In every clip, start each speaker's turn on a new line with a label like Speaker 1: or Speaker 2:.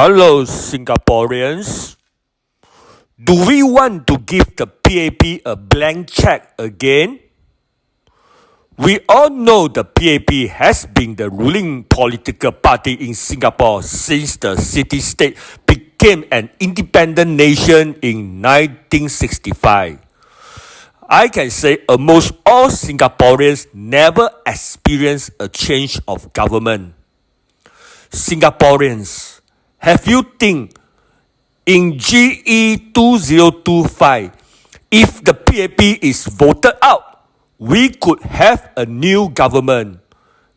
Speaker 1: Hello, Singaporeans. Do we want to give the PAP a blank check again? We all know the PAP has been the ruling political party in Singapore since the city-state became an independent nation in 1965. I can say almost all Singaporeans never experienced a change of government. Singaporeans, have you think in GE 2025, if the PAP is voted out, we could have a new government.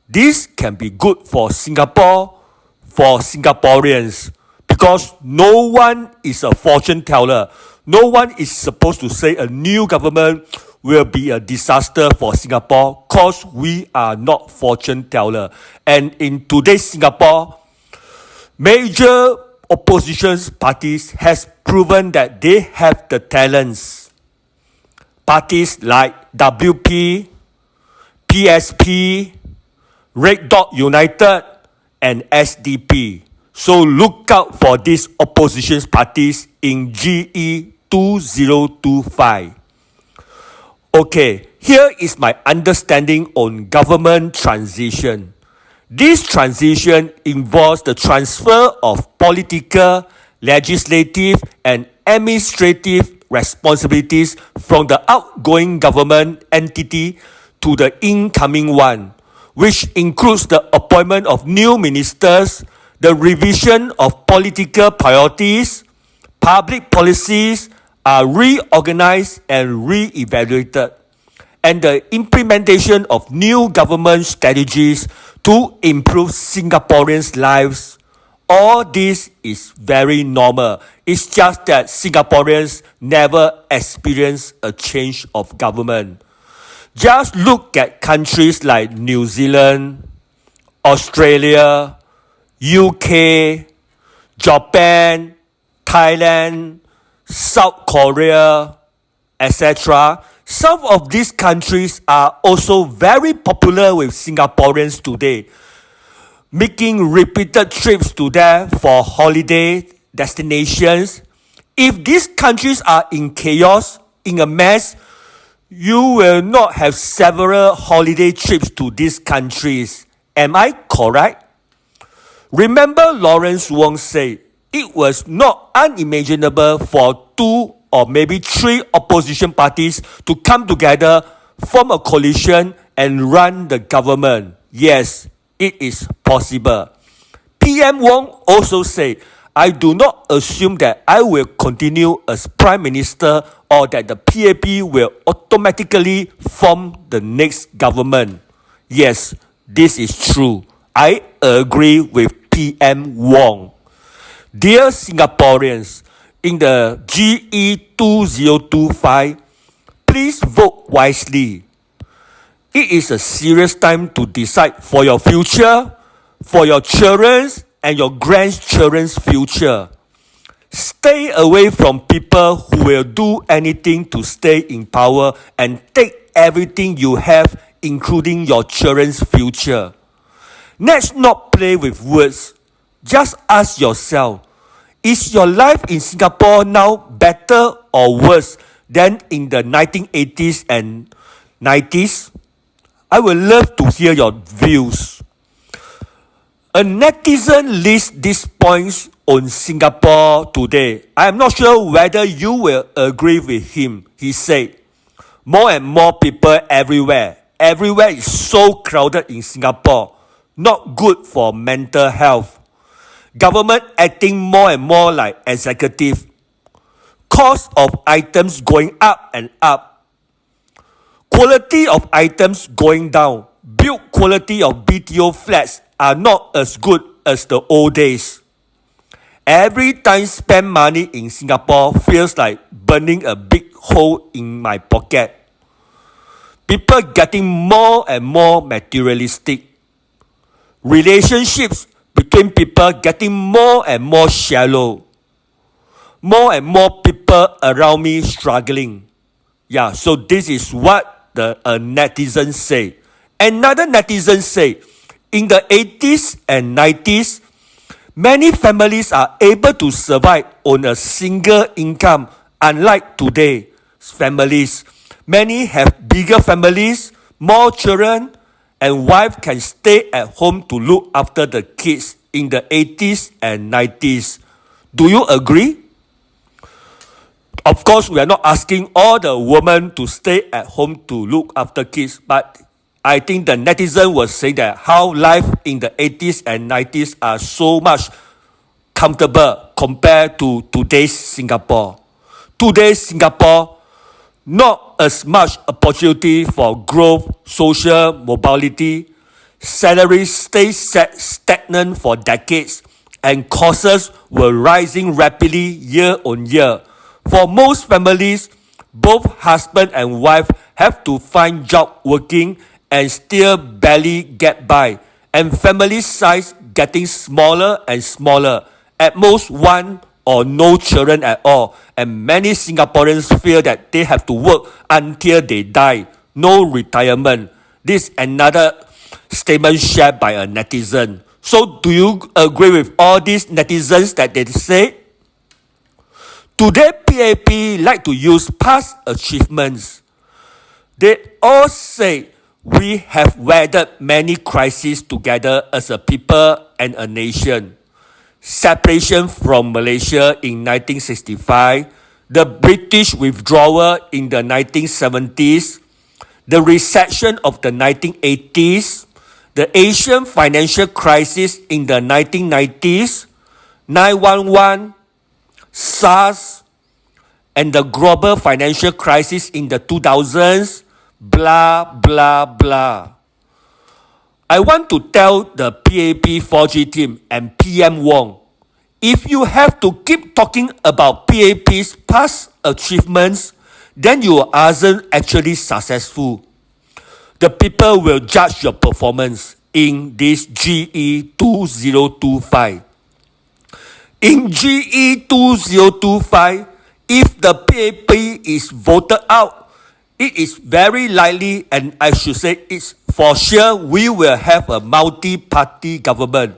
Speaker 1: This can be good for Singapore, for Singaporeans, because no one is a fortune teller. No one is supposed to say a new government will be a disaster for Singapore because we are not fortune teller. And in today's Singapore, major opposition parties has proven that they have the talents. Parties like WP, PSP, Red Dot United, and SDP. So look out for these opposition parties in GE 2025. Okay, here is my understanding on government transition. This transition involves the transfer of political, legislative, and administrative responsibilities from the outgoing government entity to the incoming one, which includes the appointment of new ministers, the revision of political priorities, public policies are reorganized and re-evaluated, and the implementation of new government strategies to improve Singaporeans' lives. All this is very normal. It's just that Singaporeans never experience a change of government. Just look at countries like New Zealand, Australia, UK, Japan, Thailand, South Korea, etc. Some of these countries are also very popular with Singaporeans today, making repeated trips to there for holiday destinations. If these countries are in chaos, in a mess, you will not have several holiday trips to these countries. Am I correct? Remember Lawrence Wong said, it was not unimaginable for two or maybe three opposition parties to come together, form a coalition, and run the government. Yes, it is possible. PM Wong also said, I do not assume that I will continue as Prime Minister or that the PAP will automatically form the next government. Yes, this is true. I agree with PM Wong. Dear Singaporeans, in the GE 2025, please vote wisely. It is a serious time to decide for your future, for your children's and your grandchildren's future. Stay away from people who will do anything to stay in power and take everything you have, including your children's future. Let's not play with words. Just ask yourself, is your life in Singapore now better or worse than in the 1980s and 90s? I would love to hear your views. A netizen lists these points on Singapore Today. I am not sure whether you will agree with him. He said, more and more people everywhere. Everywhere is so crowded in Singapore. Not good for mental health. Government acting more and more like executive. Cost of items going up and up. Quality of items going down. Build quality of BTO flats are not as good as the old days. Every time spend money in Singapore feels like burning a big hole in my pocket. People getting more and more materialistic. Relationships between people getting more and more shallow. More and more people around me struggling. Yeah, so this is what the netizen say. Another netizen say, in the 80s and 90s, Many families are able to survive on a single income, unlike today's families. Many have bigger families, more children, and wife can stay at home to look after the kids in the 80s and 90s. Do you agree? Of course, we are not asking all the women to stay at home to look after kids, but I think the netizen was saying that how life in the 80s and 90s are so much comfortable compared to today's Singapore. Today's Singapore, not as much opportunity for growth, social mobility, salaries stay stagnant for decades, and costs were rising rapidly year on year. For most families, both husband and wife have to find job working and still barely get by, and family size getting smaller and smaller, at most one or no children at all, and many Singaporeans feel that they have to work until they die, no retirement. This is another statement shared by a netizen. So do you agree with all these netizens that they say? Today, PAP like to use past achievements. They all say we have weathered many crises together as a people and a nation. Separation from Malaysia in 1965, the British withdrawal in the 1970s, the recession of the 1980s, the Asian financial crisis in the 1990s, 911, SARS, and the global financial crisis in the 2000s, blah, blah, blah. I want to tell the PAP 4G team and PM Wong, if you have to keep talking about PAP's past achievements, then you aren't actually successful. The people will judge your performance in this GE 2025. In GE 2025, if the PAP is voted out, it is very likely, and I should say it's for sure, we will have a multi-party government.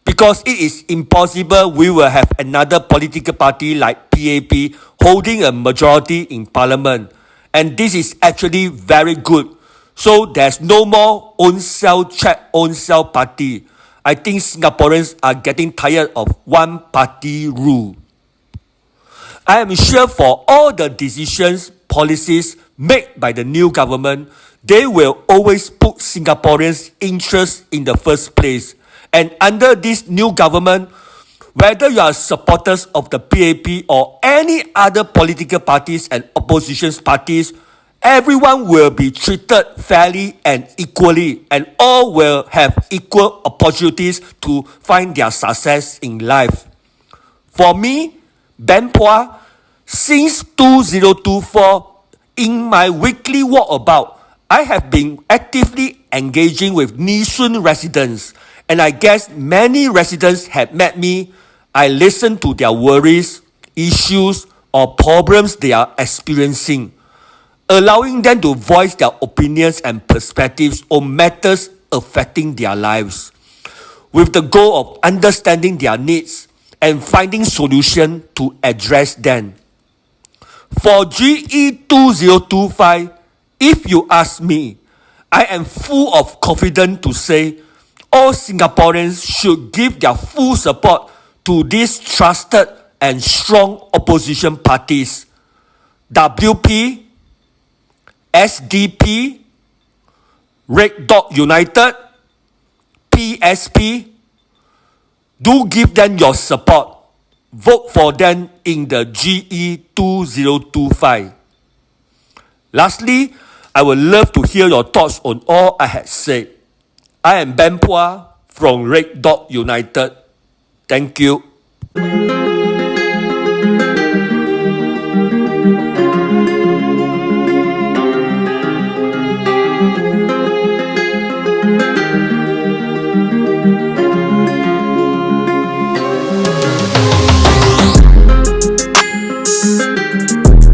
Speaker 1: Because it is impossible we will have another political party like PAP holding a majority in parliament. And this is actually very good. So there's no more own self check, own self party. I think Singaporeans are getting tired of one party rule. I am sure for all the decisions, policies made by the new government, they will always put Singaporeans' interests in the first place. And under this new government, whether you are supporters of the PAP or any other political parties and opposition parties, everyone will be treated fairly and equally, and all will have equal opportunities to find their success in life. For me, Puah, since 2024, in my weekly walkabout, I have been actively engaging with Nee Soon residents, and I guess many residents have met me. I listen to their worries, issues, or problems they are experiencing, allowing them to voice their opinions and perspectives on matters affecting their lives, with the goal of understanding their needs and finding solutions to address them. For GE 2025, if you ask me, I am full of confidence to say all Singaporeans should give their full support to these trusted and strong opposition parties: WP, SDP, Red Dot United, PSP. Do give them your support. Vote for them in the GE 2025. Lastly, I would love to hear your thoughts on all I had said. I am Puah from Red Dot United. Thank you.